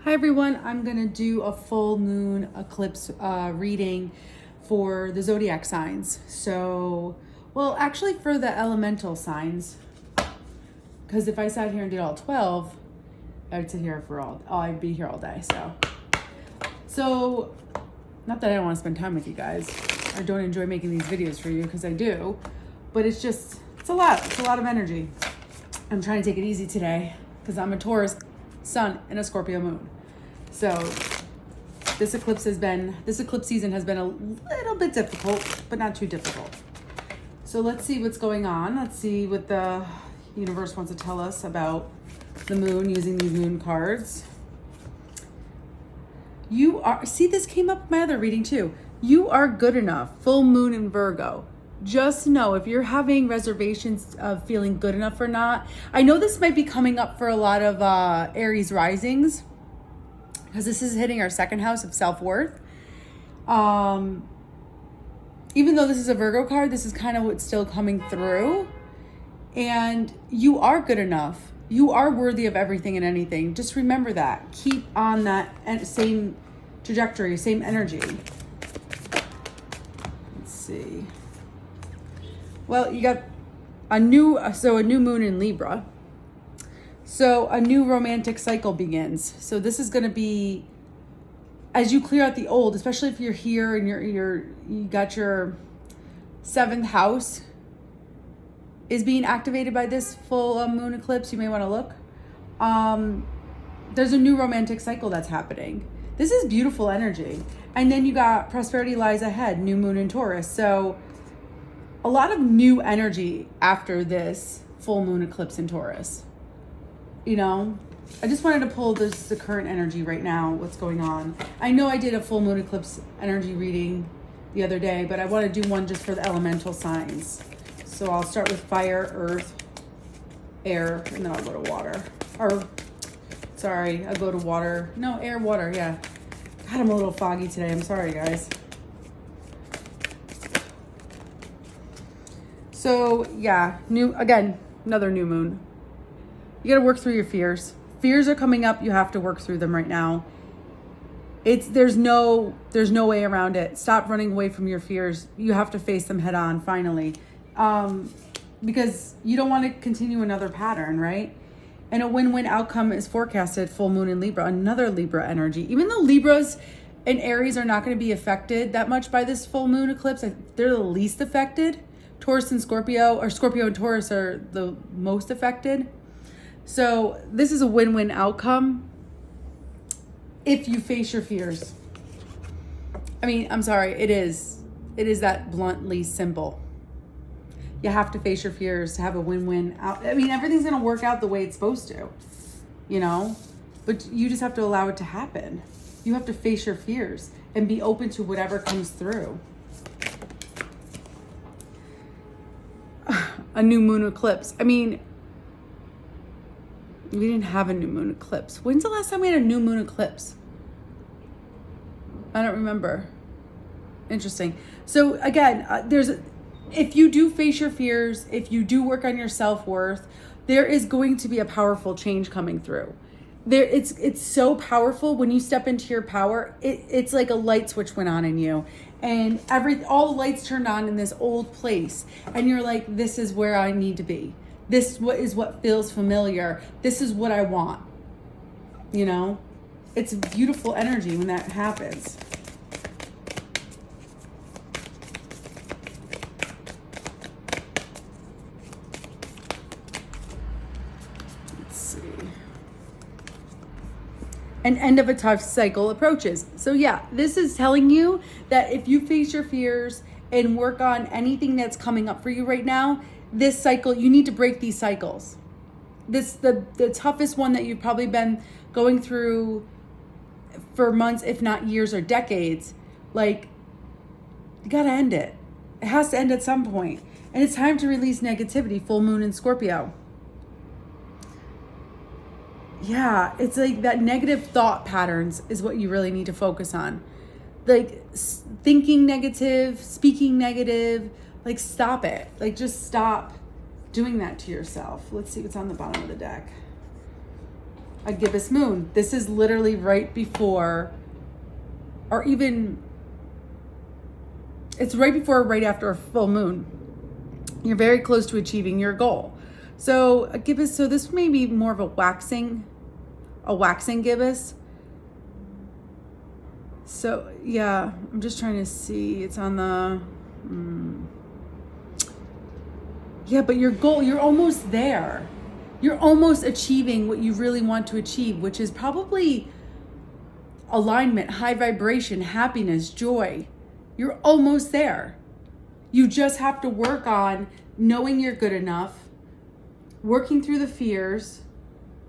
Hi everyone, I'm going to do a full moon eclipse reading for the zodiac signs. Well, actually for the elemental signs, because if I sat here and did all 12, I'd sit here I'd be here all day. So not that I don't want to spend time with you guys. I don't enjoy making these videos for you because I do, but it's a lot. It's a lot of energy. I'm trying to take it easy today because I'm a Taurus sun and a Scorpio moon. So this eclipse season has been a little bit difficult, but not too difficult. So let's see what's going on. Let's see what the universe wants to tell us about the moon using these moon cards. This came up in my other reading too. You are good enough. Full moon in Virgo. Just know if you're having reservations of feeling good enough or not. I know this might be coming up for a lot of Aries risings, because this is hitting our second house of self-worth. Even though this is a Virgo card, this is kind of what's still coming through. And you are good enough. You are worthy of everything and anything. Just remember that. Keep on that same trajectory, same energy. Let's see. Well, you got a new moon in Libra. So a new romantic cycle begins. So this is going to be, as you clear out the old, especially if you're here and you got your seventh house is being activated by this full moon eclipse. You may want to look. There's a new romantic cycle that's happening. This is beautiful energy. And then you got prosperity lies ahead, new moon in Taurus. So a lot of new energy after this full moon eclipse in Taurus. You know, I just wanted to pull the current energy right now, what's going on. I know I did a full moon eclipse energy reading the other day, but I want to do one just for the elemental signs. So I'll start with fire, earth, air, and then I'll go to water. I'll go to water. No, air, water, yeah. God, I'm a little foggy today. I'm sorry, guys. So, yeah, another new moon. You got to work through your fears. Fears are coming up. You have to work through them right now. There's no way around it. Stop running away from your fears. You have to face them head on finally. Because you don't want to continue another pattern, right? And a win-win outcome is forecasted. Full moon in Libra, another Libra energy. Even though Libras and Aries are not going to be affected that much by this full moon eclipse, they're the least affected. Taurus and Scorpio, or Scorpio and Taurus are the most affected. So this is a win-win outcome if you face your fears. I mean, I'm sorry, it is that bluntly simple. You have to face your fears to have a win-win out. I mean, everything's going to work out the way it's supposed to, you know, but you just have to allow it to happen. You have to face your fears and be open to whatever comes through. A new moon eclipse. I mean, we didn't have a new moon eclipse. When's the last time we had a new moon eclipse? I don't remember. Interesting. So again, if you do face your fears, if you do work on your self-worth, there is going to be a powerful change coming through. It's so powerful when you step into your power. It's like a light switch went on in you, and all the lights turned on in this old place, and you're like, this is where I need to be. This is what feels familiar. This is what I want. You know, it's beautiful energy when that happens. Let's see. An end of a tough cycle approaches. So yeah, this is telling you that if you face your fears and work on anything that's coming up for you right now, this cycle, you need to break these cycles. The toughest one that you've probably been going through for months, if not years or decades, like, you gotta end it. It has to end at some point. And it's time to release negativity. Full moon in Scorpio. Yeah, it's like that negative thought patterns is what you really need to focus on. Like thinking negative, speaking negative, like stop it. Like just stop doing that to yourself. Let's see what's on the bottom of the deck. a gibbous moon. This is literally right before, or even, it's right before or right after a full moon. You're very close to achieving your goal. So a gibbous, so this may be more of a waxing gibbous. So yeah, I'm just trying to see. It's on the, yeah, but your goal, you're almost there. You're almost achieving what you really want to achieve, which is probably alignment, high vibration, happiness, joy. You're almost there. You just have to work on knowing you're good enough, working through the fears,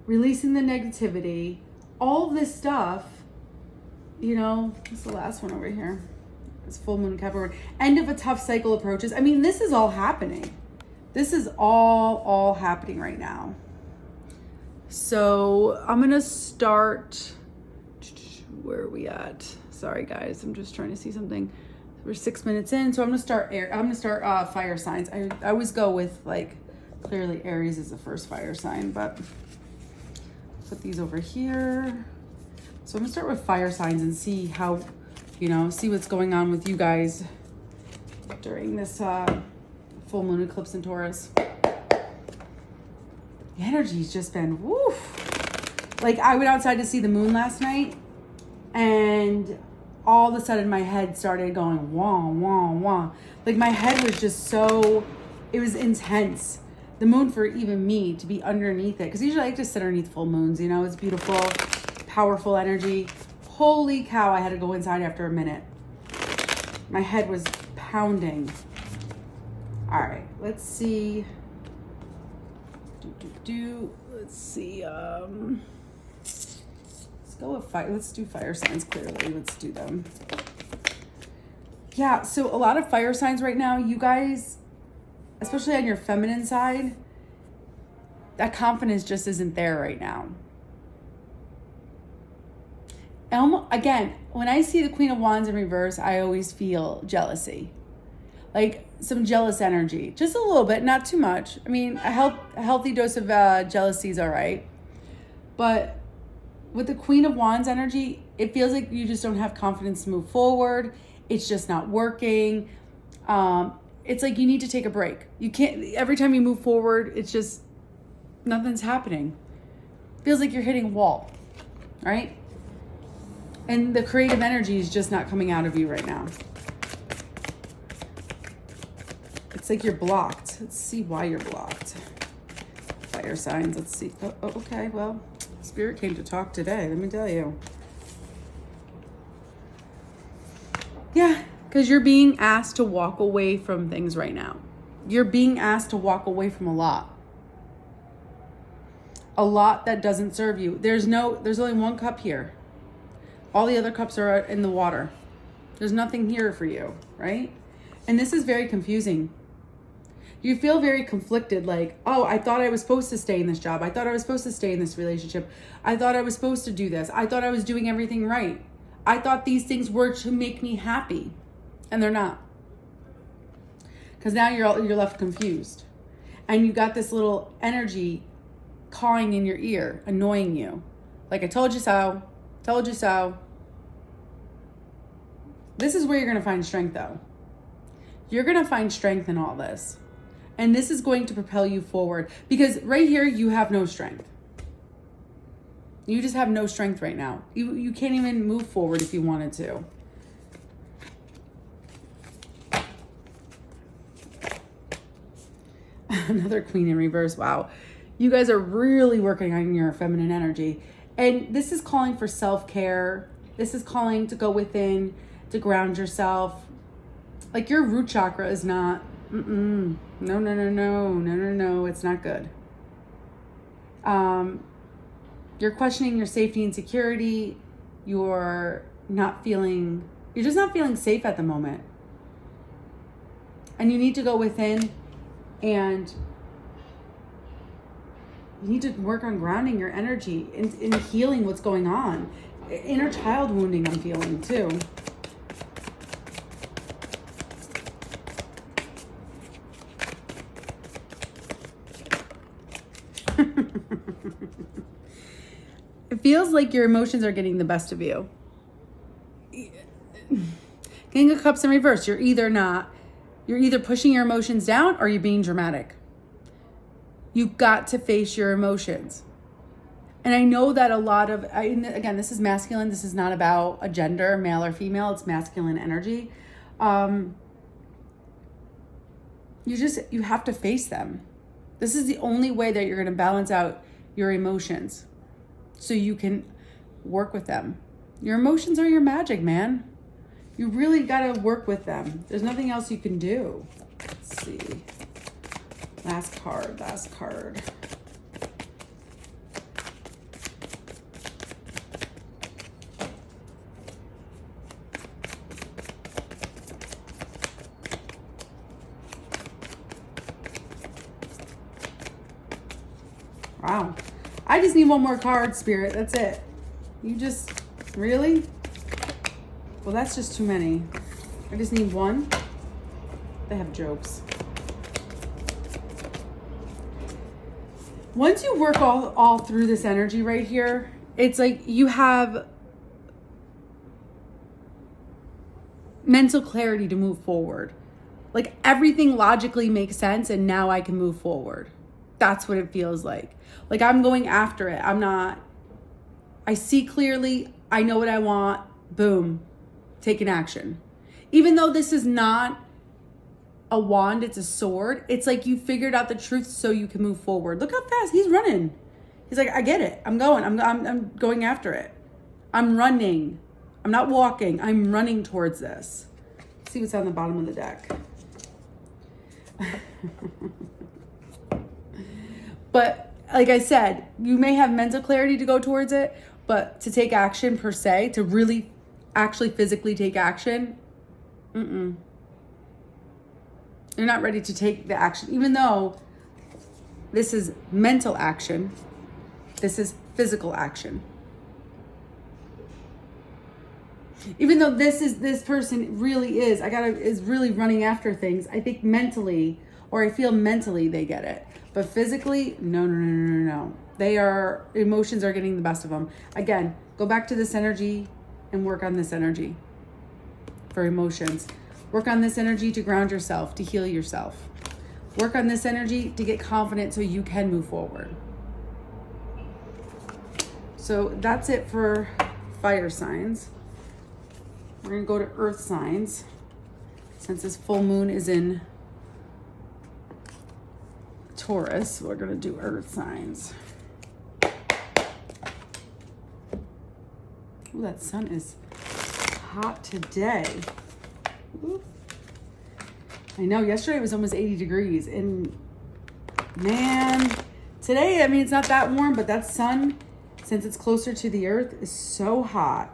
releasing the negativity, all of this stuff. You know, what's the last one over here? It's full moon Capricorn. End of a tough cycle approaches. I mean, this is all happening. This is all happening right now. So I'm going to start, where are we at? Sorry guys, I'm just trying to see something. We're 6 minutes in, so I'm going to start fire signs. I always go with, like, clearly Aries is the first fire sign, but put these over here. So I'm going to start with fire signs and see how, see what's going on with you guys during this full moon eclipse in Taurus. The energy's just been, woof. Like, I went outside to see the moon last night, and all of a sudden my head started going wah, wah, wah. Like, my head was just so, it was intense. The moon, for even me to be underneath it, because usually I like to sit underneath full moons, it's beautiful, powerful energy. Holy cow, I had to go inside after a minute. My head was pounding. All right, let's see. Let's see. Let's go with fire. Let's do fire signs clearly. Let's do them. Yeah, so a lot of fire signs right now, you guys, especially on your feminine side, that confidence just isn't there right now. Again, when I see the Queen of Wands in reverse, I always feel jealousy. Like some jealous energy, just a little bit, not too much. I mean, a healthy dose of jealousy is all right. But with the Queen of Wands energy, it feels like you just don't have confidence to move forward. It's just not working. It's like you need to take a break. You can't, every time you move forward, it's just, nothing's happening. Feels like you're hitting a wall, right? And the creative energy is just not coming out of you right now. It's like you're blocked. Let's see why you're blocked. Fire signs, let's see. Oh, okay, well, Spirit came to talk today, let me tell you. Yeah, because you're being asked to walk away from things right now. You're being asked to walk away from a lot. A lot that doesn't serve you. There's only one cup here. All the other cups are in the water. There's nothing here for you, right? And this is very confusing. You feel very conflicted, like, oh, I thought I was supposed to stay in this job. I thought I was supposed to stay in this relationship. I thought I was supposed to do this. I thought I was doing everything right. I thought these things were to make me happy, and they're not. Because now you're left confused. And you got this little energy cawing in your ear, annoying you. Like, I told you so. Told you so. This is where you're going to find strength, though. You're going to find strength in all this. And this is going to propel you forward. Because right here, you have no strength. You just have no strength right now. You can't even move forward if you wanted to. Another Queen in reverse. Wow. You guys are really working on your feminine energy. And this is calling for self-care. This is calling to go within, to ground yourself. Like, your root chakra is not, no, it's not good. You're questioning your safety and security. You're just not feeling safe at the moment. And you need to go within and you need to work on grounding your energy and healing what's going on. Inner child wounding I'm feeling too. It feels like your emotions are getting the best of you. King of Cups in reverse. You're either pushing your emotions down or you're being dramatic. You've got to face your emotions. And I know that again, this is masculine. This is not about a gender, male or female. It's masculine energy. You have to face them. This is the only way that you're going to balance out your emotions so you can work with them. Your emotions are your magic, man. You really got to work with them. There's nothing else you can do. Let's see. Last card. Wow. I just need one more card, Spirit. That's it. Really? Well, that's just too many. I just need one. They have jokes. Once you work all through this energy right here, it's like you have mental clarity to move forward. Like everything logically makes sense and now I can move forward. That's what it feels like. Like I'm going after it. I see clearly. I know what I want. Boom. Taking action. Even though this is not a wand, it's a sword. It's like you figured out the truth so you can move forward. Look how fast he's running. He's like, I get it. I'm going. I'm going after it. I'm running. I'm not walking. I'm running towards this. Let's see what's on the bottom of the deck. But like I said, you may have mental clarity to go towards it, but to take action per se, to really actually physically take action, you're not ready to take the action. Even though this is mental action, this is physical action. Even though this person really is really running after things, I think mentally, or I feel mentally they get it. But physically, no. Emotions are getting the best of them. Again, go back to this energy and work on this energy for emotions. Work on this energy to ground yourself, to heal yourself. Work on this energy to get confident so you can move forward. So that's it for fire signs. We're going to go to earth signs since this full moon is in Taurus. We're going to do earth signs. Ooh, that sun is hot today. Ooh. I know, yesterday it was almost 80 degrees. And man, today, I mean, it's not that warm, but that sun, since it's closer to the earth, is so hot.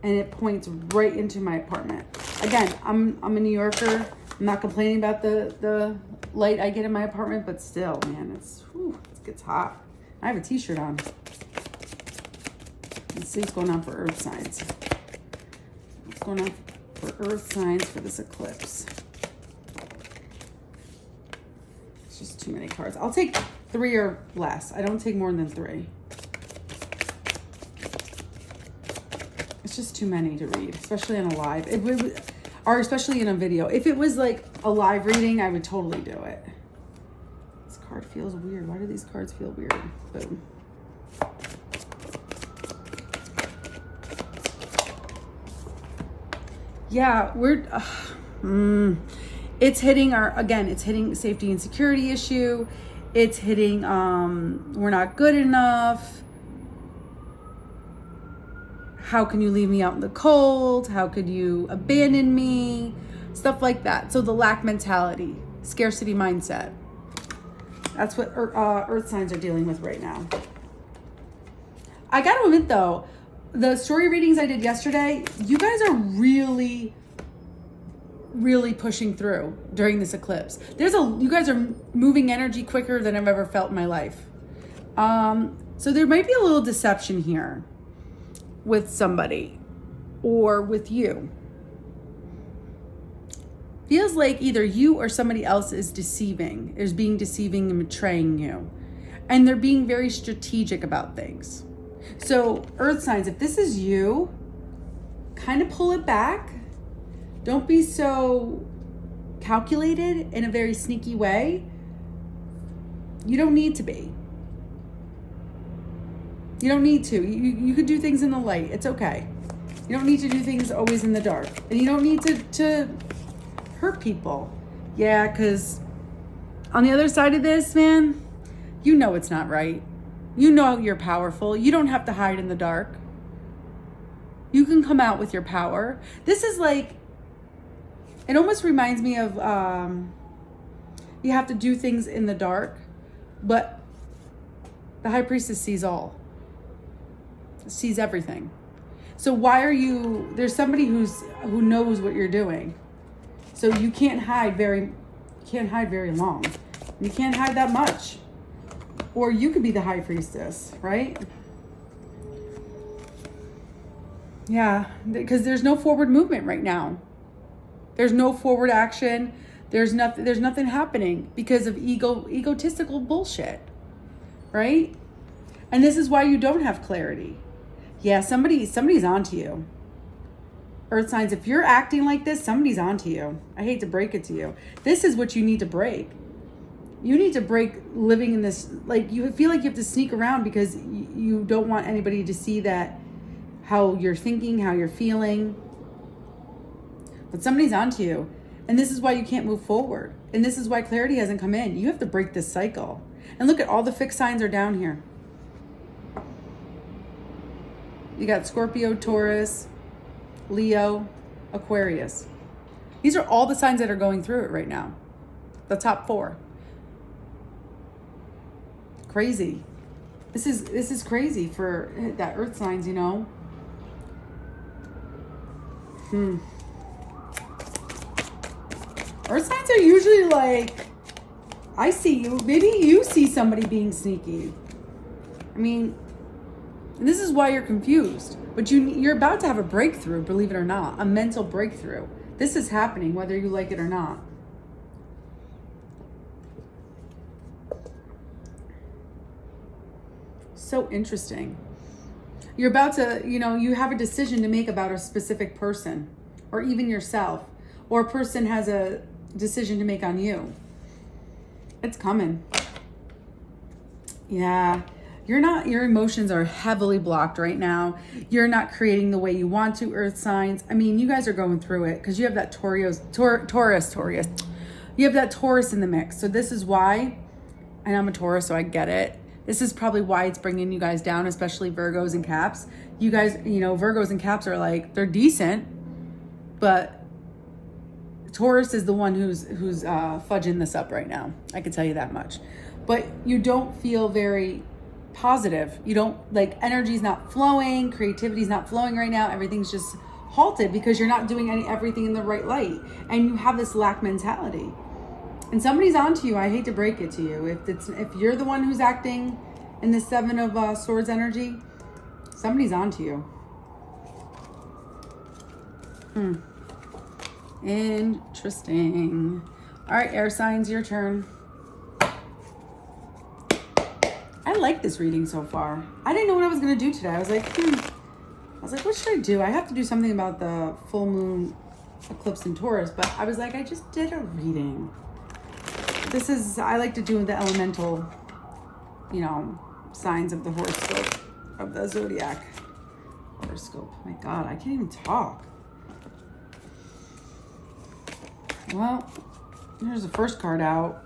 And it points right into my apartment. Again, I'm a New Yorker. I'm not complaining about the light I get in my apartment, but still, man, it gets hot. I have a t-shirt on. Let's see what's going on for earth signs. What's going on for earth signs for this eclipse? It's just too many cards. I'll take 3 or less. I don't take more than 3. It's just too many to read, especially on a live. Or especially in a video. If it was like a live reading, I would totally do it. This card feels weird. Why do these cards feel weird? Boom. Yeah, it's hitting it's hitting safety and security issue. It's hitting, we're not good enough. How can you leave me out in the cold? How could you abandon me? Stuff like that. So the lack mentality, scarcity mindset. That's what earth signs are dealing with right now. I got to admit though, the story readings I did yesterday, you guys are really, really pushing through during this eclipse. You guys are moving energy quicker than I've ever felt in my life. So there might be a little deception here with somebody or with you. Feels like either you or somebody else is being deceiving and betraying you. And they're being very strategic about things. So earth signs, if this is you, kind of pull it back. Don't be so calculated in a very sneaky way. You don't need to be. You don't need to. You could do things in the light. It's okay. You don't need to do things always in the dark. And you don't need to hurt people. Yeah, because on the other side of this, man, you know it's not right. You know you're powerful. You don't have to hide in the dark. You can come out with your power. This is like, it almost reminds me of, you have to do things in the dark, but the high priestess sees all, sees everything. So why are you, there's somebody who knows what you're doing. So you can't hide very long. You can't hide that much. Or you could be the high priestess, right? Yeah, because there's no forward movement right now. There's no forward action. There's nothing happening because of egotistical bullshit, right? And this is why you don't have clarity. Yeah, somebody's onto you. Earth signs, if you're acting like this, somebody's onto you. I hate to break it to you. This is what you need to break. You need to break living in this, like you feel like you have to sneak around because you don't want anybody to see that, how you're thinking, how you're feeling. But somebody's onto you. And this is why you can't move forward. And this is why clarity hasn't come in. You have to break this cycle. And look at all the fixed signs are down here. You got Scorpio, Taurus, Leo, Aquarius. These are all the signs that are going through it right now. The top 4. Crazy. This is crazy for that earth signs, you know. Earth signs are usually like, I see you. Maybe you see somebody being sneaky. I mean, and this is why you're confused. But you're about to have a breakthrough, believe it or not. A mental breakthrough. This is happening whether you like it or not. So interesting. You're about to, you have a decision to make about a specific person or even yourself, or a person has a decision to make on you. It's coming. Yeah. Your emotions are heavily blocked right now. You're not creating the way you want to, earth signs. I mean, you guys are going through it because you have that Taurus. You have that Taurus in the mix. So this is why, and I'm a Taurus, so I get it. This is probably why it's bringing you guys down, especially Virgos and Caps. You guys, Virgos and Caps are like, they're decent, but Taurus is the one who's fudging this up right now. I can tell you that much. But you don't feel very positive. You don't, like, energy's not flowing, creativity's not flowing right now. Everything's just halted because you're not doing everything in the right light. And you have this lack mentality. And somebody's onto you. I hate to break it to you. If you're the one who's acting in the 7 of Swords energy, somebody's onto you. Interesting. All right, air signs, your turn. I like this reading so far. I didn't know what I was going to do today. I was like, what should I do? I have to do something about the full moon eclipse in Taurus, but I was like, I just did a reading. I like to do the elemental, signs of the horoscope, of the zodiac horoscope. My God, I can't even talk. Well, here's the first card out.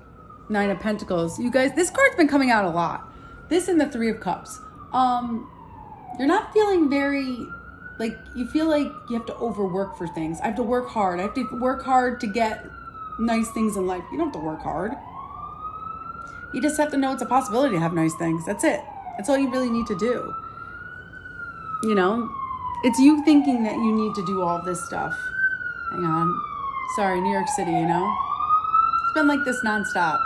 9 of Pentacles. You guys, this card's been coming out a lot. This and the 3 of Cups. You're not feeling very, like, you feel like you have to overwork for things. I have to work hard. I have to work hard to get nice things in life. You don't have to work hard. You just have to know it's a possibility to have nice things. That's it. That's all you really need to do. It's you thinking that you need to do all this stuff. Hang on. Sorry, New York City, It's been like this nonstop.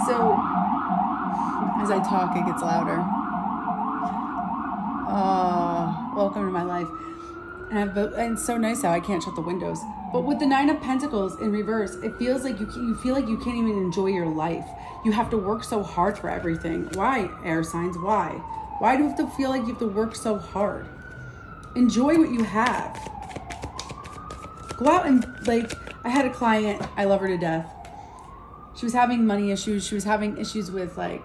So, as I talk, it gets louder. Welcome to my life. And it's so nice how I can't shut the windows. But with the Nine of Pentacles in reverse, it feels like you feel like you can't even enjoy your life. You have to work so hard for everything. Why, air signs? Why? Why do you have to feel like you have to work so hard? Enjoy what you have. Go out and, like, I had a client, I love her to death. She was having money issues. She was having issues with, like,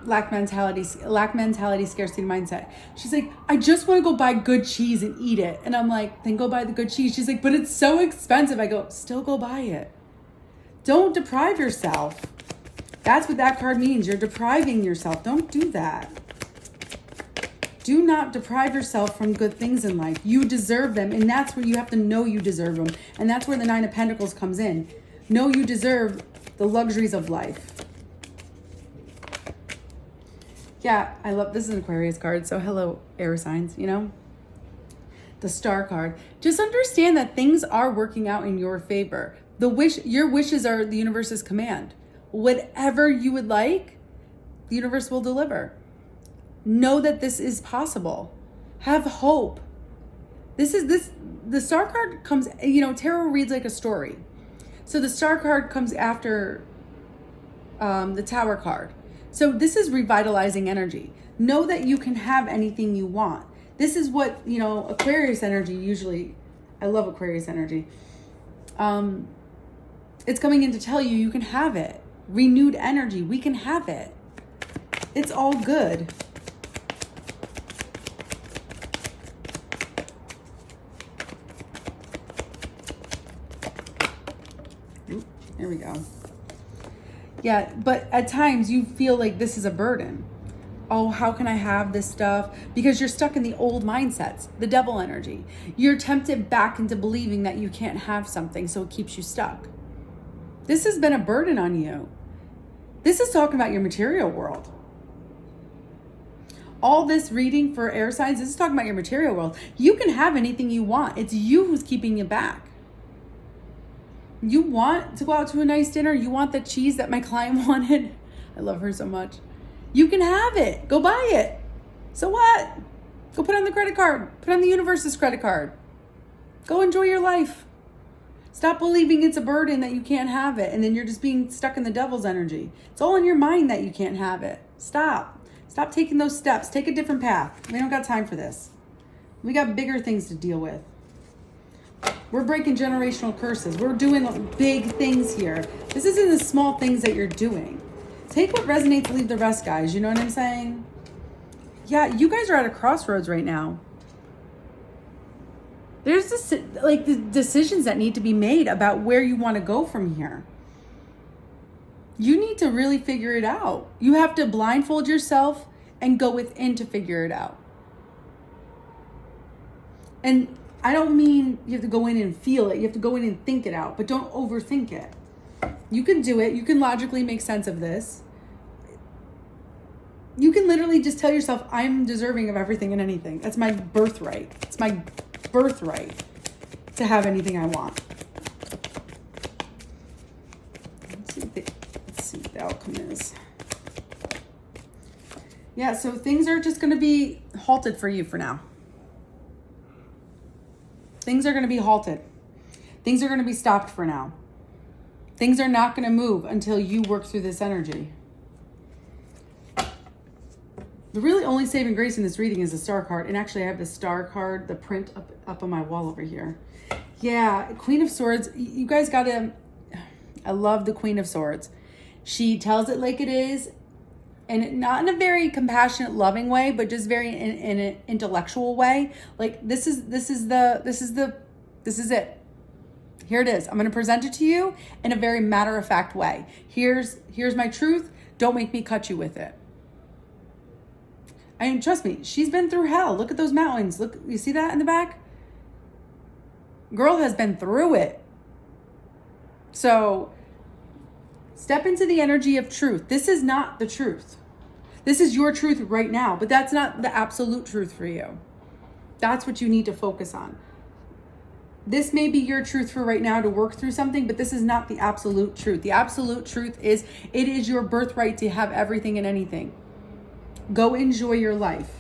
lack mentality, scarcity mindset. She's like, I just want to go buy good cheese and eat it. And I'm like, then go buy the good cheese. She's like, but it's so expensive. I go, still go buy it. Don't deprive yourself. That's what that card means. You're depriving yourself. Don't do that. Do not deprive yourself from good things in life. You deserve them. And that's where you have to know you deserve them. And that's where the Nine of Pentacles comes in. Know you deserve the luxuries of life. Yeah, I love, this is an Aquarius card. So hello, air signs, you know. The Star card. Just understand that things are working out in your favor. Your wishes are the universe's command. Whatever you would like, the universe will deliver. Know that this is possible. Have hope. The Star card comes, you know, tarot reads like a story. So the Star card comes after the Tower card. So this is revitalizing energy. Know that you can have anything you want. This is what, you know, Aquarius energy usually, I love Aquarius energy. It's coming in to tell you you can have it. Renewed energy, we can have it. It's all good. There we go. Yeah, but at times you feel like this is a burden. Oh, how can I have this stuff? Because you're stuck in the old mindsets, the devil energy. You're tempted back into believing that you can't have something, so it keeps you stuck. This has been a burden on you. This is talking about your material world. All this reading for air signs, this is talking about your material world. You can have anything you want. It's you who's keeping you back. You want to go out to a nice dinner. You want the cheese that my client wanted. I love her so much. You can have it. Go buy it. So what? Go put on the credit card. Put on the universe's credit card. Go enjoy your life. Stop believing it's a burden that you can't have it. And then you're just being stuck in the devil's energy. It's all in your mind that you can't have it. Stop. Stop taking those steps. Take a different path. We don't got time for this. We got bigger things to deal with. We're breaking generational curses. We're doing big things here. This isn't the small things that you're doing. Take what resonates, leave the rest, guys. You know what I'm saying? Yeah, you guys are at a crossroads right now. There's this, like, the decisions that need to be made about where you want to go from here. You need to really figure it out. You have to blindfold yourself and go within to figure it out. And I don't mean you have to go in and feel it. You have to go in and think it out, but don't overthink it. You can do it. You can logically make sense of this. You can literally just tell yourself, I'm deserving of everything and anything. That's my birthright. It's my birthright to have anything I want. Let's see what the outcome is. Yeah, so things are just going to be halted for you for now. Things are going to be halted. Things are going to be stopped for now. Things are not going to move until you work through this energy. The really only saving grace in this reading is the Star card. And actually, I have the Star card, the print up on my wall over here. Yeah, Queen of Swords. You guys got to... I love the Queen of Swords. She tells it like it is. And not in a very compassionate, loving way, but just very in an intellectual way. Like, this is it. Here it is. I'm going to present it to you in a very matter-of-fact way. Here's my truth. Don't make me cut you with it. I mean, trust me, she's been through hell. Look at those mountains. Look, you see that in the back? Girl has been through it. So, step into the energy of truth. This is not the truth. This is your truth right now, but that's not the absolute truth for you. That's what you need to focus on. This may be your truth for right now to work through something, but this is not the absolute truth. The absolute truth is it is your birthright to have everything and anything. Go enjoy your life.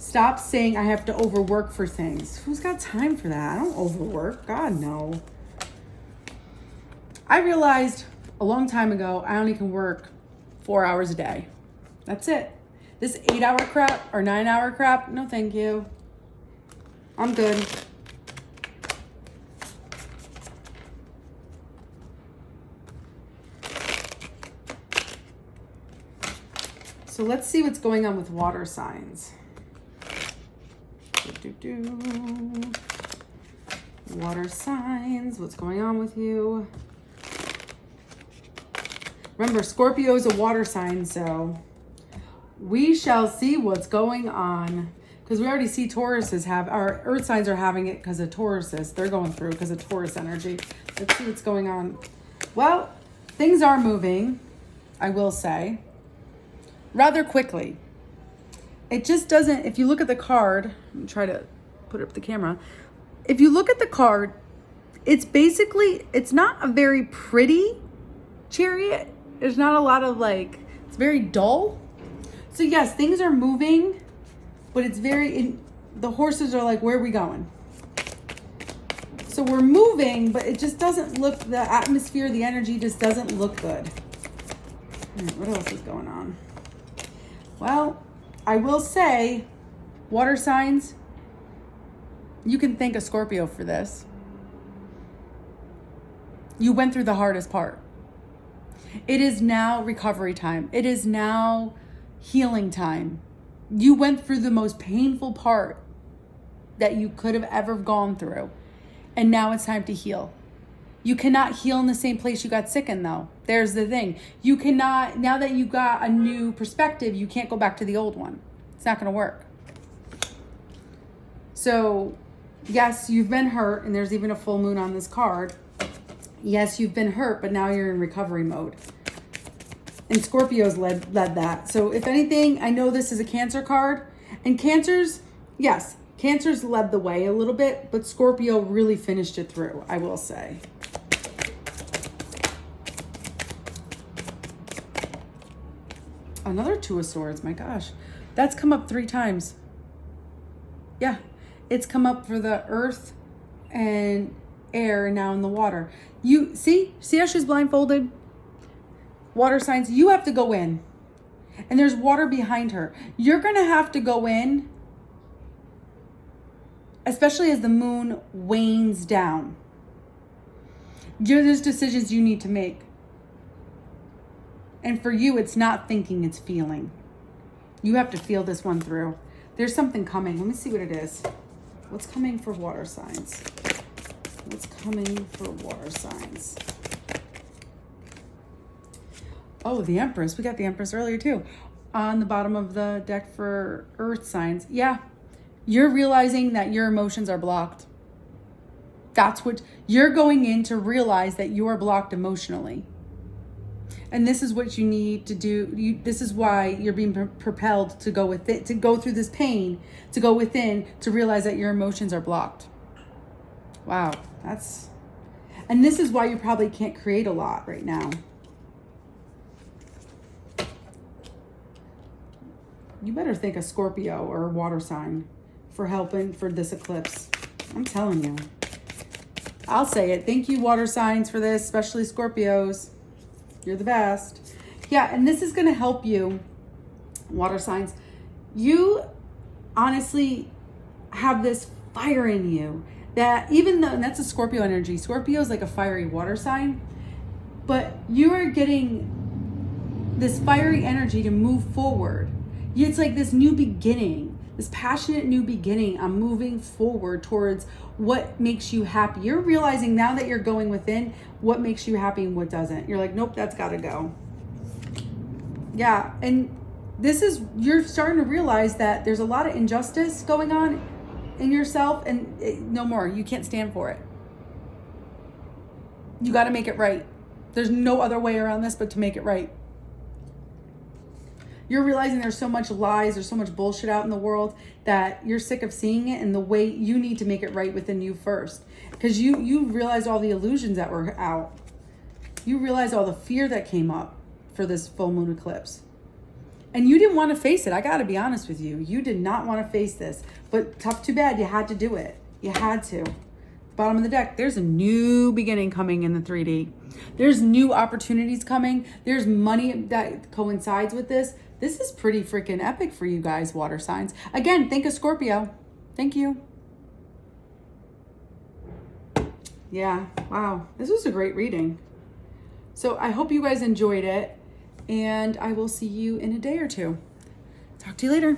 Stop saying I have to overwork for things. Who's got time for that? I don't overwork. God, no. I realized a long time ago I only can work 4 hours a day. That's it. This 8-hour crap or 9-hour crap, no thank you. I'm good. So let's see what's going on with water signs. Water signs, what's going on with you? Remember, Scorpio is a water sign, so we shall see what's going on. Because we already see Tauruses have, our earth signs are having it because of Tauruses. They're going through because of Taurus energy. Let's see what's going on. Well, things are moving, I will say, rather quickly. It just doesn't, if you look at the card, I'm try to put up the camera. If you look at the card, it's basically, it's not a very pretty Chariot. There's not a lot of like, it's very dull. So yes, things are moving, but it's very, the horses are like, where are we going? So we're moving, but it just doesn't look, the atmosphere, the energy just doesn't look good. What else is going on? Well, I will say, water signs, you can thank a Scorpio for this. You went through the hardest part. It is now recovery time. It is now healing time. You went through the most painful part that you could have ever gone through. And now it's time to heal. You cannot heal in the same place you got sick in, though. There's the thing. You cannot, now that you got a new perspective, you can't go back to the old one. It's not going to work. So, yes, you've been hurt, and there's even a full moon on this card. Yes, you've been hurt, but now you're in recovery mode. And Scorpios led that. So, if anything, I know this is a Cancer card. And Cancers, yes, Cancers led the way a little bit, but Scorpio really finished it through, I will say. Another Two of Swords, my gosh. That's come up 3 times. Yeah, it's come up for the earth and air and now in the water. You see how she's blindfolded? Water signs, you have to go in. And there's water behind her. You're going to have to go in, especially as the moon wanes down. There's decisions you need to make. And for you, it's not thinking, it's feeling. You have to feel this one through. There's something coming. Let me see what it is. What's coming for water signs? What's coming for water signs? Oh, the Empress. We got the Empress earlier too. On the bottom of the deck for earth signs. Yeah. You're realizing that your emotions are blocked. That's what you're going in to realize, that you are blocked emotionally. And this is what you need to do. This is why you're being propelled to go with it, to go through this pain, to go within, to realize that your emotions are blocked. Wow, and this is why you probably can't create a lot right now. You better thank a Scorpio or a water sign for helping for this eclipse. I'm telling you. I'll say it. Thank you, water signs, for this, especially Scorpios. You're the best. Yeah, and this is going to help you, water signs. You honestly have this fire in you that, even though, and that's a Scorpio energy. Scorpio is like a fiery water sign, but you are getting this fiery energy to move forward. It's like this new beginning, this passionate new beginning. I'm moving forward towards what makes you happy. You're realizing now that you're going within what makes you happy and what doesn't. You're like, nope, that's got to go. Yeah, and you're starting to realize that there's a lot of injustice going on in yourself, and no more. You can't stand for it. You got to make it right. There's no other way around this but to make it right. You're realizing there's so much lies, there's so much bullshit out in the world that you're sick of seeing it, and the way you need to make it right within you first. Because you realize all the illusions that were out. You realize all the fear that came up for this full moon eclipse. And you didn't want to face it. I got to be honest with you. You did not want to face this. But tough too bad. You had to do it. You had to. Bottom of the deck, there's a new beginning coming in the 3D. There's new opportunities coming. There's money that coincides with this. This is pretty freaking epic for you guys, water signs. Again, think of Scorpio. Thank you. Yeah, wow. This was a great reading. So I hope you guys enjoyed it. And I will see you in a day or two. Talk to you later.